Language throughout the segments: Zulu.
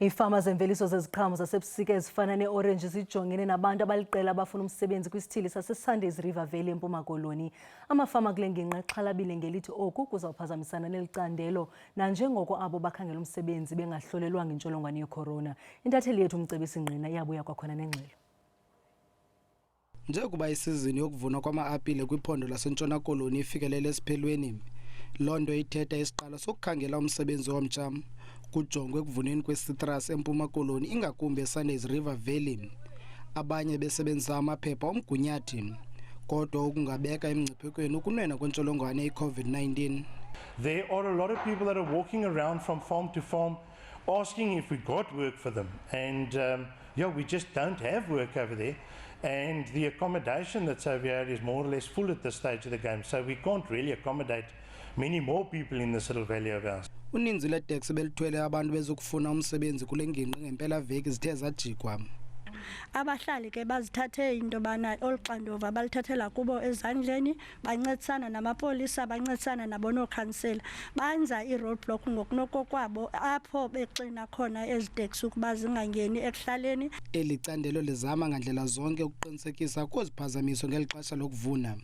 Iifama zeemveliso zeziqhamo zasebusika ezifana neeOrange zijongene nabantu abaliqela abafuna umsebenzi kwisithili saseSunday River Valley eMpuma Koloni.Amafama kulengingqi axhalabile ngelithi oku kuzawuphazamisana nelicandelo nanjengoko abo bakhangela umsebenzi bengahlolelwanga intsholongwane yeCorona. Intatheli yethu uMcebisi yabuya kwakhona nengxelo. Njengokuba isizini yokuvuna kwama-apile kwiphondo lasentshona Koloni ifikelele esiphelweni, loo nto ithetha isiqalo sokukhangela umsebenzi womtsha kujongwe ekuvuneni kwesitrus eMpuma Koloni, ingakumbi eSunday River Valley. Abanye besebenzisa amaphepha omgunyathi, kodwa okungabeka emngciphekweni ukunwenwa kwentsholongwane i-COVID-19. There are a lot of people that are walking around from farm to farm asking if we got work for them, and we just don't have work over there, and the accommodation that's over here is more or less full at this stage of the game, so we can't really accommodate many more people in this little valley of ours. Uninzi leteksi belithwele abantu bezokufuna umsebenzi kulengingqi ngempela veki zithe zajikwa. Abahlali ke bazithathe into bana oluxanduva balithathela kubo ezandleni, bancedisana namapolisa, bancedisana nabonokhansela, banza i-roadblock ngokunokokwabo apho bexina khona eziteksi ukuba zingangeni ekuhlaleni. Eli candelo lizama ngandlela zonke ukuqinisekisa ukuziphazamiso ngeli xesha lokuvuna.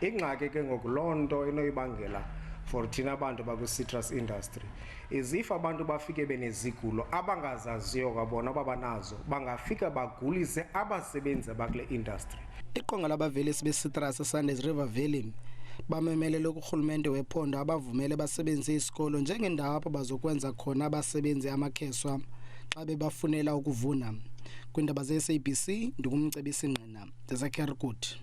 Ingxaki ke ngokuloo nto inoyibangela for thina abantu bakwi-citrus industry is if abantu bafike benezigulo abangazaziyo kwabona babanazo, bangafika bagulise abasebenzi bakule industry. Iqonga labavelisi besitrus eSunday River Valley bamemelele kurhulumente wephondo abavumele basebenzise isikolo njengendawo apho bazokwenza khona abasebenzi amakheswa xa bebafunela ukuvuna. Kwiindaba ze-SABC ndingumcebisi eKirkwood.